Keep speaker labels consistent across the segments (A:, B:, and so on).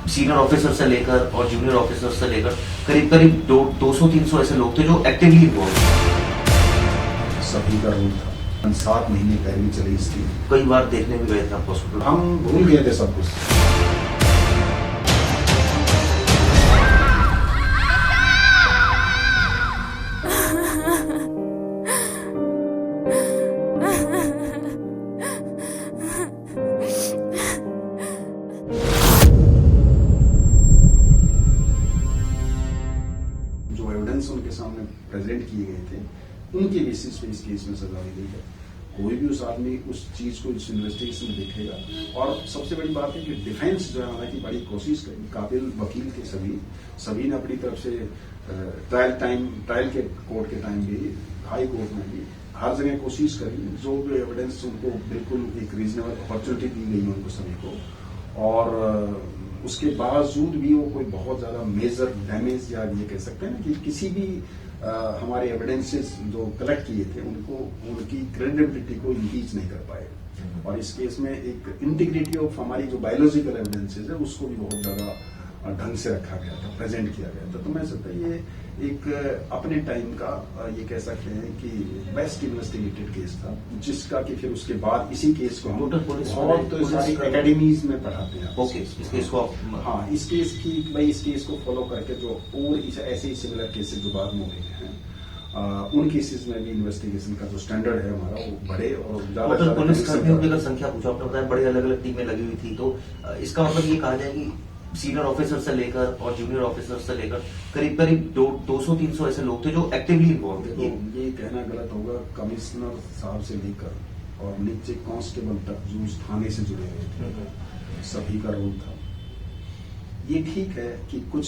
A: Senior officer से लेकर और जूनियर ऑफिसर से लेकर करीब करीब 200-300 ऐसे लोग थे जो एक्टिवली इन्वॉल्व थे।
B: सभी का रोल था। 7 महीने पैरवी चली इसकी।
A: कई बार देखने भी गए थे आप हॉस्पिटल।
B: हम भूल गए थे सब कुछ। जो एविडेंस उनके सामने प्रेजेंट किए गए थे उनके बेसिस पे इस केस में सजा दी गई है। कोई भी उस आदमी उस चीज को इस इन्वेस्टिगेशन में देखेगा। और सबसे बड़ी बात है कि डिफेंस जो है हालांकि बड़ी कोशिश करी, काबिल वकील थे सभी ने अपनी तरफ से ट्रायल के कोर्ट के टाइम भी, हाई कोर्ट में भी हर जगह कोशिश करी। जो भी एविडेंस उनको बिल्कुल एक रीजनेबल अपॉर्चुनिटी दी गई उनको सभी को, और उसके बावजूद भी वो कोई बहुत ज्यादा मेजर डैमेज या ये कह सकते हैं ना कि किसी भी हमारे एविडेंसेस जो कलेक्ट किए थे उनको उनकी क्रेडिबिलिटी को इंक्रीज नहीं कर पाए। और इस केस में एक इंटीग्रिटी ऑफ हमारी जो बायोलॉजिकल एविडेंसेस है उसको भी बहुत ज्यादा ढंग से रखा गया था, प्रेजेंट किया गया था। तो मैं सोचता ये एक अपने टाइम का ये कह सकते हैं कि बेस्ट इन्वेस्टिगेटेड केस था, जिसका कि फिर उसके बाद इसी केस को हम और तो सारी एकेडमीज में पढ़ाते हैं।
A: ओके, इस केस को
B: हाँ, इस केस की भाई इस केस को फॉलो करके जो और ऐसे ही सिमिलर केसेस जो बाद में हुए हैं उन केसेस में भी इन्वेस्टिगेशन का जो स्टैंडर्ड है हमारा वो बढ़े और ज्यादा
A: पुलिस कर्मियों की अगर संख्या पूछो, आपने बताया बड़ी अलग अलग टीमें लगी हुई थी, तो इसका मतलब ये कहा जाए कि सीनियर ऑफिसर से लेकर और जूनियर ऑफिसर से लेकर करीब करीब 200-300 ऐसे लोग थे जो एक्टिवली इन्वॉल्व थे।
B: ये कहना गलत होगा। कमिश्नर साहब से लेकर और नीचे कांस्टेबल तक जो उस थाने से जुड़े हुए थे सभी का रोल था। ये ठीक है कि कुछ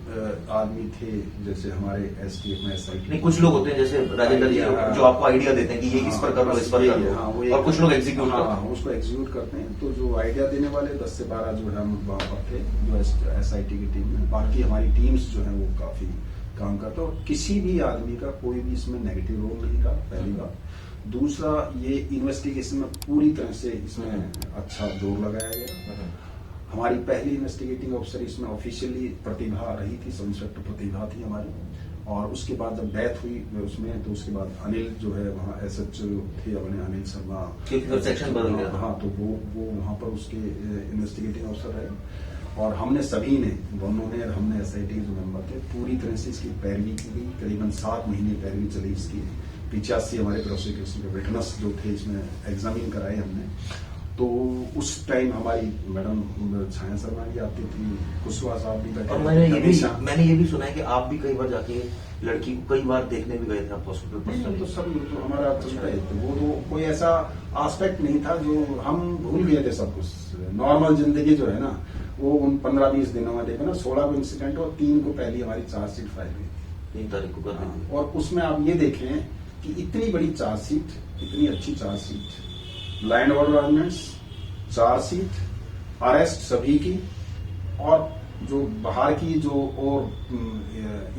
B: आदमी थे जैसे हमारे एसटीएफ में एसआईटी,
A: नहीं कुछ लोग होते हैं जैसे राजेंद्र जी जो आपको आइडिया देते हैं कि ये इस पर कर लो, इस पर कर लो, और कुछ लोग एग्जीक्यूट करते हैं।
B: उसको एग्जीक्यूट करते हैं। तो जो आइडिया देने वाले 10 से 12 जो है हम वहां पर थे जो एसआईटी की टीम में, बाकी हमारी टीम्स जो है वो काफी काम करता है। और किसी भी आदमी का कोई भी इसमें नेगेटिव रोल नहीं था, पहली बात। दूसरा, ये इन्वेस्टिगेशन में पूरी तरह से इसमें अच्छा जोर लगाया गया। हमारी पहली इन्वेस्टिगेटिंग ऑफिसर इसमें ऑफिशियली प्रतिभा रही थी, सब इंस्पेक्टर प्रतिभा थी हमारी। और उसके बाद जब डेथ हुई उसमें, तो उसके बाद अनिल जो है वहाँ एसएचओ थे अपने, अनिल शर्मा
A: सेक्शन बदल गया।
B: हाँ, तो वो वहाँ पर उसके इन्वेस्टिगेटिंग ऑफिसर रहे। और हमने सभी ने, दोनों ने और हमने एसआईटी जो मेंबर थे, पूरी तरह से इसकी पैरवी की गई। करीबन 7 महीने पैरवी चली इसकी। 85 हमारे प्रोसिक्यूशन के विटनेस जो थे इसमें एग्जामिन कराए हमने। तो उस टाइम हमारी मैडम छाया शर्मा भी आती थी, कुशवाहा साहब भी बैठे।
A: और मैंने ये भी सुना है कि आप भी कई बार जाके लड़की को कई बार देखने भी गए थे आप हॉस्पिटल।
B: तो सब तो हमारा चलता है, तो वो तो कोई ऐसा आस्पेक्ट नहीं था जो हम भूल गए थे सब कुछ। नॉर्मल जिंदगी जो है ना वो उन 15-20 दिनों में देखो ना, 16 को इंसिडेंट और 3 को पहली हमारी चार्जशीट फाइल हुई थी,
A: 3 तारीख को।
B: और उसमें आप ये देखें कि इतनी बड़ी चार्जशीट, इतनी अच्छी chargesheet, land order ordinance, chargesheet, arrest सभी की, और जो बाहर की जो और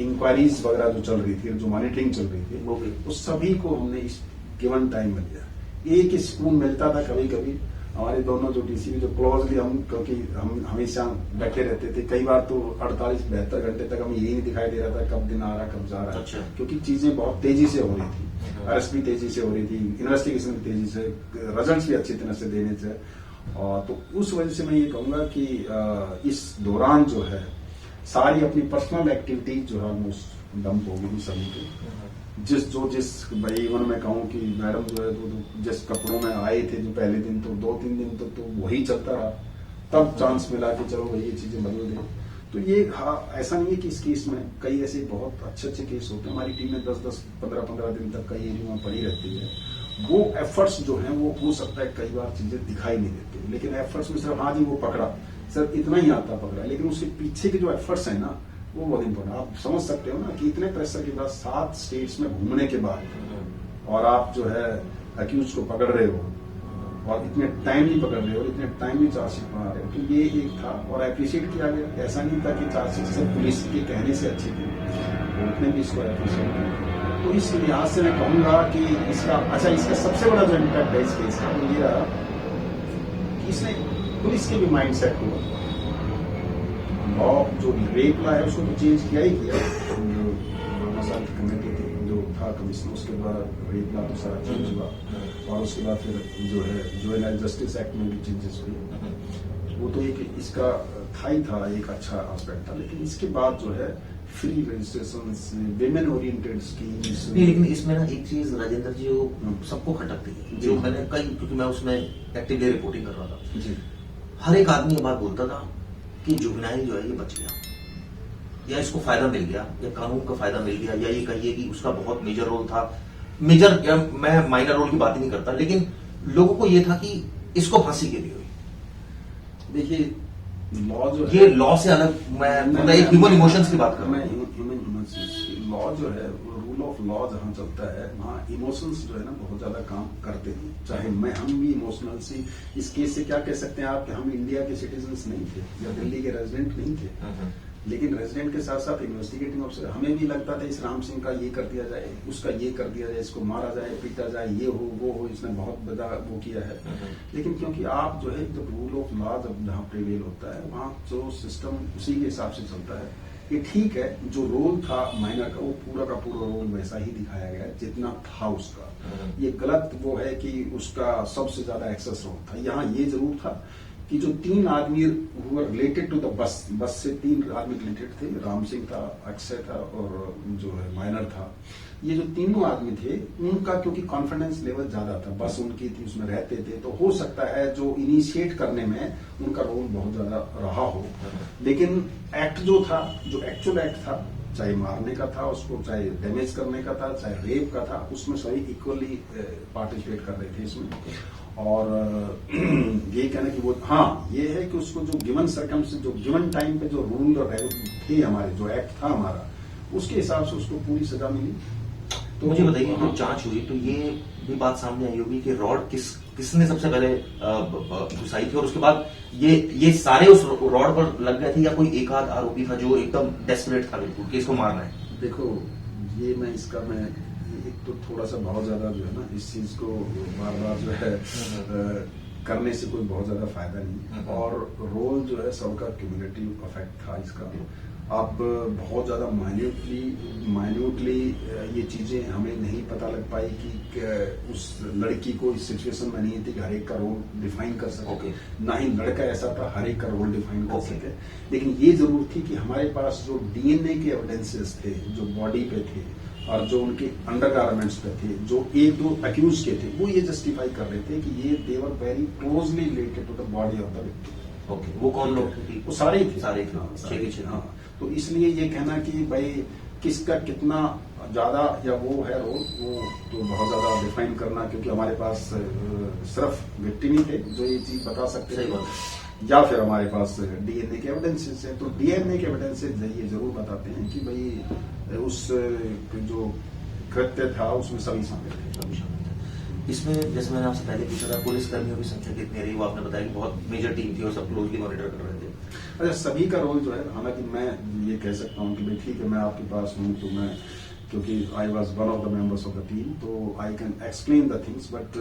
B: इंक्वायरीज वगैरह जो चल रही थी, जो मॉनिटरिंग चल रही थी, वो सभी को हमने इस गिवन टाइम में दिया। एक स्पून मिलता था कभी कभी। हमारे दोनों जो डीसीपी जो क्लोजली हम, क्योंकि हम हमेशा बैठे रहते थे, कई बार तो 48-72 घंटे तक हमें यही नहीं दिखाई दे रहा था कब दिन आ रहा कब जा रहा है।
A: अच्छा। क्योंकि
B: चीजें बहुत तेजी से हो रही थी, अरेस्ट भी तेजी से हो रही थी, इन्वेस्टिगेशन भी तेजी से, रिजल्ट भी अच्छी तरह से देने से। और तो उस वजह से मैं ये कहूंगा कि इस दौरान जो है सारी अपनी पर्सनल एक्टिविटीज जो है ऑलमोस्ट डंप हो गई सभी की। जिस भाई इवन मैं कहूँ कि मैडम जो है तो जिस कपड़ों में आए थे जो पहले दिन, तो 2-3 दिन तो वही चलता रहा। तब चांस मिला कि चलो भाई ये चीजें बदल दें। तो ये ऐसा नहीं है कि इस केस में कई ऐसे बहुत अच्छे केस होते हैं। हमारी टीम में 10-10, 15-15 दिन तक कई एरिया में पड़ी रहती है। वो एफर्ट्स जो हैं वो हो सकता है कई बार चीजें दिखाई नहीं देती, लेकिन एफर्ट्स में सिर्फ हाँ जी वो पकड़ा, सिर्फ इतना ही आता पकड़ा, लेकिन उसके पीछे के जो एफर्ट्स है ना वो बहुत इंपॉर्टेंट। आप समझ सकते हो ना कि इतने प्रेशर के बाद 7 स्टेट्स में घूमने के बाद और आप जो है अक्यूज को पकड़ रहे हो और इतने टाइमली पकड़ रहे हो, इतने टाइमली चार्जशीट बना रहे हो, तो ये एक था। और अप्रिशिएट किया गया। ऐसा नहीं था कि चार्जशीट सिर्फ पुलिस के कहने से अच्छी थी, उतने भी इसको अप्रिशिएट किया। तो इस लिहाज से मैं कहूंगा कि इसका सबसे बड़ा जो इम्पैक्ट है इस केस का वो ये रहा कि इसने पुलिस के भी माइंड सेट को लॉ जो रेप लॉ है उसको तो चेंज किया ही किया, जो बाबा साहब की कमेटी थी, जो था कमीशन, उसके द्वारा रेप लॉ तो सारा चेंज हुआ, और उसके बाद फिर जो है जुवेनाइल जस्टिस एक्ट में भी चेंजेस हुए। वो तो एक इसका था एक अच्छा एस्पेक्ट था, लेकिन इसके बाद जो है free registration, women oriented schemes.
A: नहीं, लेकिन इसमें ना एक चीज राजेंद्र जी वो सबको खटकती है, जो मैंने कई, क्योंकि मैं उसमें एक्टिवली रिपोर्टिंग कर रहा था
B: जी,
A: हर एक आदमी ये बात बोलता था कि जुवेनाइल जो है ये बच गया, या इसको फायदा मिल गया, या कानून का फायदा मिल गया, या ये कहिए कि उसका बहुत मेजर रोल था। मेजर, या मैं माइनर रोल की बात ही नहीं करता, लेकिन लोगों को ये था कि इसको फांसी के दी हुई।
B: देखिए लॉ जो
A: ये लॉ से अलग, मैं मतलब एक ह्यूमन इमोशंस की बात कर रहा
B: मैं
A: हूँ।
B: ह्यूमन इमोशंस, लॉ जो है, रूल ऑफ लॉ जहाँ चलता है वहाँ इमोशंस जो है ना बहुत ज्यादा काम करते हैं। चाहे हम भी इमोशनल सी, इस केस से क्या कह सकते हैं आप कि हम इंडिया के सिटीजन्स नहीं थे या दिल्ली के रेजिडेंट नहीं थे, लेकिन रेजिडेंट के साथ साथ इन्वेस्टिगेटिंग ऑफिसर, हमें भी लगता था इस राम सिंह का ये कर दिया जाए, उसका ये कर दिया जाए, इसको मारा जाए, पीटा जाए, ये हो वो हो, इसने बहुत बड़ा वो किया है। लेकिन क्योंकि आप जो है जब रूल ऑफ लॉ जब जहाँ प्रिवेल होता है वहाँ जो सिस्टम उसी के हिसाब से चलता है। ये ठीक है, जो रोल था माइनर का वो पूरा का पूरा रोल वैसा ही दिखाया गया जितना था उसका। ये गलत वो है कि उसका सबसे ज्यादा एक्सेस रोल था। यहाँ ये जरूर था कि जो 3 आदमी रिलेटेड टू द बस से 3 आदमी रिलेटेड थे, राम सिंह था, अक्षय था और जो है माइनर था। ये जो तीनों आदमी थे उनका क्योंकि कॉन्फिडेंस लेवल ज्यादा था, बस उनकी थी, उसमें रहते थे, तो हो सकता है जो इनिशिएट करने में उनका रोल बहुत ज्यादा रहा हो। लेकिन एक्ट जो था, जो एक्चुअल एक्ट था, चाहे मारने का था उसको, चाहे डैमेज करने का था, चाहे रेप का था, उसमें सभी इक्वली पार्टिसिपेट कर रहे थे इसमें। और ये कहना कि वो, हाँ ये है कि उसको जो गिवन सर्कमस्टेंस, जो गिवन टाइम पे जो रूल और थे हमारे, जो एक्ट था हमारा, उसके हिसाब से उसको पूरी सजा मिली।
A: तो मुझे बताइए, जो जांच हुई तो ये भी बात सामने आई होगी कि रॉड किसने सबसे पहले घुसाई थी, और उसके बाद ये सारे उस रॉड पर लग गए थे, या कोई एक आध आरोपी था जो एकदम डेस्परेट था बिल्कुल कि इसको मारना है?
B: देखो, ये मैं एक तो थोड़ा सा बहुत ज्यादा जो है ना इस चीज को बार बार जो है करने से कोई बहुत ज्यादा फायदा नहीं, और रोल जो है सबका क्यूमुलेटिव इफेक्ट था इसका। अब बहुत ज्यादा माइन्यूटली ये चीजें हमें नहीं पता लग पाई कि उस लड़की को इस सिचुएशन में नहीं थी कि हर एक का रोल डिफाइन कर सके, ना ही लड़का ऐसा था हर एक का रोल डिफाइन कर सके। लेकिन ये जरूर थी कि हमारे पास जो डीएनए के एविडेंसेस थे, जो बॉडी पे थे और जो उनके अंडरगारमेंट्स पे थे, जो 1-2 अक्यूज के थे, वो ये जस्टिफाई कर रहे थे कि ये they were very closely related to the body of the victim.
A: Okay, वो कौन लोग थे?
B: वो सारे ही थे,
A: सारे थे।
B: हाँ। तो इसलिए ये कहना कि भाई किसका कितना ज्यादा या वो है रोल, वो तो बहुत ज्यादा डिफाइन करना, क्योंकि हमारे पास सिर्फ विक्टिम ही थे जो ये चीज बता सकते थे, या फिर हमारे पास डीएनए के एविडेंसेस है। तो डीएनए के एविडेंसेस ये जरूर बताते हैं कि भाई उस जो कृत्य था उसमें सभी शामिल थे।
A: इसमें जैसे मैंने आपसे पहले पूछा था, पुलिस कर्मियों की संख्या कितनी रही, वो आपने बताया कि बहुत मेजर टीम थी और सब क्लोजली मॉनिटर कर रहे थे।
B: अच्छा, सभी का रोल जो है, हालांकि मैं ये कह सकता हूँ कि भाई ठीक है, मैं आपके पास हूँ तो मैं, क्योंकि I was one of the members of the team, तो I can explain the things, but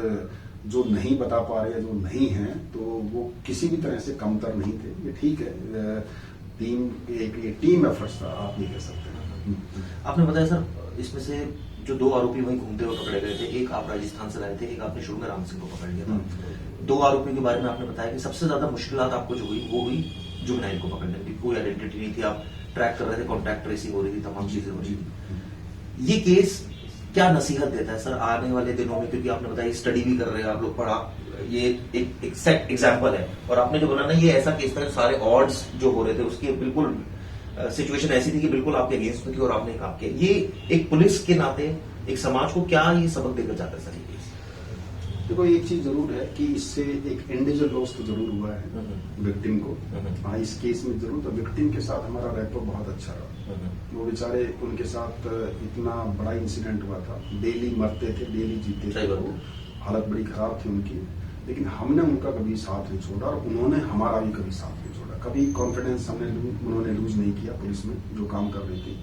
B: जो नहीं बता पा रहे, जो नहीं है, तो वो किसी भी तरह से कमतर नहीं थे। ये ठीक है, टीम एफर्ट्स था, आप ये कह सकते हैं।
A: आपने बताया सर, इसमें से जो 2 आरोपी वहीं घूमते हुए पकड़े गए थे, एक आप राजस्थान से लाए थे, एक आपने शुरू में राम सिंह को पकड़ लिया था। 2 आरोपियों के बारे में आपने बताया कि सबसे ज्यादा मुश्किलात आपको जो हुई वो हुई जुवेनाइल को पकड़ने की। कोई आइडेंटिटी नहीं थी, आप ट्रैक कर रहे थे, कॉन्टैक्ट ट्रेसिंग हो रही थी, तमाम चीजें हो रही थी। ये केस क्या नसीहत देता है सर आने वाले दिनों में, क्योंकि आपने बताया स्टडी भी कर रहे हैं आप लोग, पढ़ा, ये एक एक्सैक्ट एग्जाम्पल है, और आपने जो बोला ना ये ऐसा केस था, सारे ऑड्स जो हो रहे थे उसके बिल्कुल सिचुएशन ऐसी थी कि बिल्कुल आपके अगेंस्ट में थी और आपने काम किया। ये एक पुलिस के नाते एक समाज को क्या ये सबक देकर जाता है सर ये केस?
B: देखो, एक चीज जरूर है कि इससे एक इंडिविजुअल लॉस तो जरूर हुआ है विक्टिम को। हाँ, इस केस में जरूर तो विक्टिम के साथ हमारा रैपो बहुत अच्छा रहा। वो बेचारे, उनके साथ इतना बड़ा इंसिडेंट हुआ था, डेली मरते थे, डेली जीते थे, वो हालत बड़ी खराब थी उनकी, लेकिन हमने उनका कभी साथ नहीं छोड़ा और उन्होंने हमारा भी कभी साथ नहीं छोड़ा। कभी कॉन्फिडेंस उन्होंने लूज नहीं किया पुलिस में जो काम कर रही थी।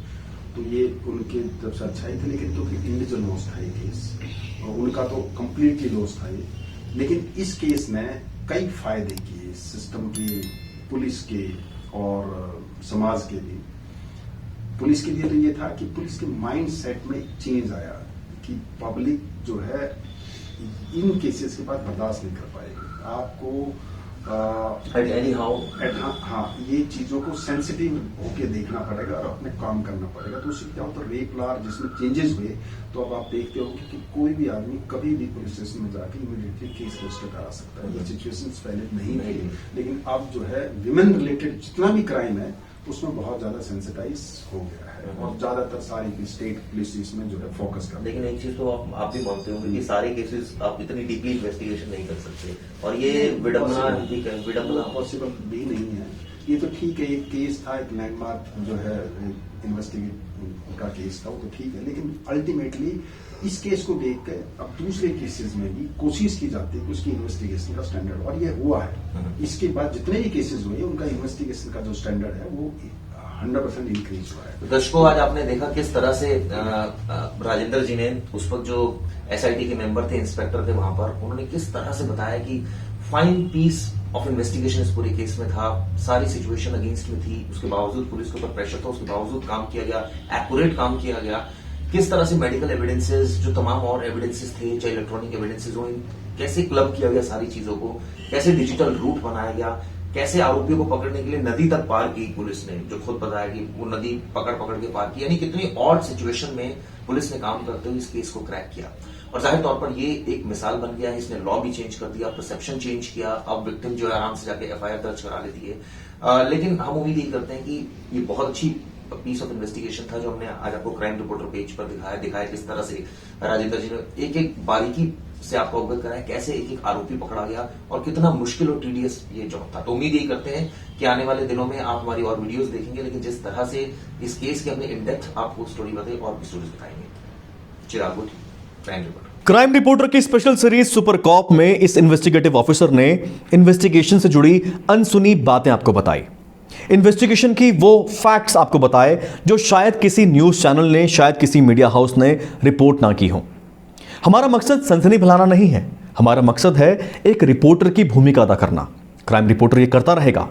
B: तो ये उनके तरफ से अच्छा ही था, लेकिन क्योंकि इंडिविजुअल लॉस था ये केस, और उनका तो कंप्लीटली लॉस था ये। लेकिन इस केस ने कई फायदे किए सिस्टम के, पुलिस के, और समाज के लिए। पुलिस के लिए तो ये था कि पुलिस के माइंड सेट में चेंज आया कि पब्लिक जो है इन केसेस के बाद बर्दाश्त नहीं कर पाएगी। आपको हाँ, ये चीजों को सेंसिटिव होके देखना पड़ेगा और अपने काम करना पड़ेगा। तो उससे क्या होता है, रेप लॉ जिसमें चेंजेस हुए तो अब आप देखते हो कि कोई भी आदमी कभी भी पुलिस स्टेशन में जाके इमीडिएटली केस रजिस्टर करा सकता है। ये सिचुएशंस पहले नहीं थी, लेकिन अब जो है विमेन रिलेटेड जितना भी क्राइम है उसमें बहुत ज्यादा सेंसिटाइज हो गया है और ज्यादातर सारी स्टेट पुलिस इसमें जो है फोकस कर।
A: लेकिन एक चीज तो आप भी मानते होंगे कि सारे केसेस आप इतनी डीपली इन्वेस्टिगेशन नहीं कर सकते, और ये विडम्बना
B: पॉसिबल भी नहीं है। ये तो ठीक है, एक केस था, एक लैंडमार्क जो है इन्वेस्टिगेट का केस था, वो तो ठीक है, लेकिन अल्टीमेटली इस केस को देख के अब दूसरे केसेस में भी कोशिश की जाती है कि उसकी इन्वेस्टिगेशन का स्टैंडर्ड, और ये हुआ है। इसके बाद जितने भी केसेस हुए उनका इन्वेस्टिगेशन का जो स्टैंडर्ड है वो 100% इंक्रीज हुआ है।
A: दर्शकों, आज आपने देखा किस तरह से राजेंद्र जी ने, उस वक्त जो एसआईटी के मेंबर थे, इंस्पेक्टर थे वहां पर, उन्होंने किस तरह से बताया कि फाइन पीस ऑफ इन्वेस्टिगेशन इस पूरे केस में था। सारी सिचुएशन अगेंस्ट में थी, उसके बावजूद पुलिस के ऊपर प्रेशर था, उसके बावजूद काम किया गया, एक्यूरेट काम किया गया। किस तरह से मेडिकल एविडेंसेस, जो तमाम और एविडेंसेस थे, चाहे इलेक्ट्रॉनिक एविडेंसेस हो, कैसे क्लब किया गया सारी चीजों को, कैसे डिजिटल रूट बनाया गया, कैसे आरोपियों को पकड़ने के लिए नदी तक पार की पुलिस ने, जो खुद बताया कि वो नदी पकड़ के पार की। यानी कितनी ऑड सिचुएशन में पुलिस ने काम करते हुए इस केस को क्रैक किया। और जाहिर तौर पर ये एक मिसाल बन गया है, इसने लॉ भी चेंज कर दिया, परसेप्शन चेंज किया। अब विक्टिम जो है आराम से जाके एफआईआर दर्ज करा लेती है। लेकिन हम उम्मीद यही करते हैं कि ये बहुत अच्छी पीस ऑफ इन्वेस्टिगेशन था जो हमने आज आपको क्राइम रिपोर्टर पेज पर दिखाया किस तरह से राजेंद्र जी ने एक एक बारीकी से आपको अवगत कराया, कैसे एक एक आरोपी पकड़ा गया और कितना मुश्किल और टीडियस ये जॉब था। तो उम्मीद यही करते हैं कि आने वाले दिनों में आप हमारी और वीडियोस देखेंगे, लेकिन जिस तरह से इस केस के अपने इन डेप्थ आपको स्टोरी बताई और भी स्टोरीज बताएंगे। चिराग गुट, क्राइम रिपोर्टर।
C: क्राइम रिपोर्टर की स्पेशल सीरीज सुपर कॉप में इस इन्वेस्टिगेटिव ऑफिसर ने इन्वेस्टिगेशन से जुड़ी अनसुनी बातें आपको बताई, इन्वेस्टिगेशन की वो फैक्ट्स आपको बताए जो शायद किसी न्यूज चैनल ने, शायद किसी मीडिया हाउस ने रिपोर्ट ना की हो। हमारा मकसद सनसनी फैलाना नहीं है, हमारा मकसद है एक रिपोर्टर की भूमिका अदा करना। क्राइम रिपोर्टर ये करता रहेगा।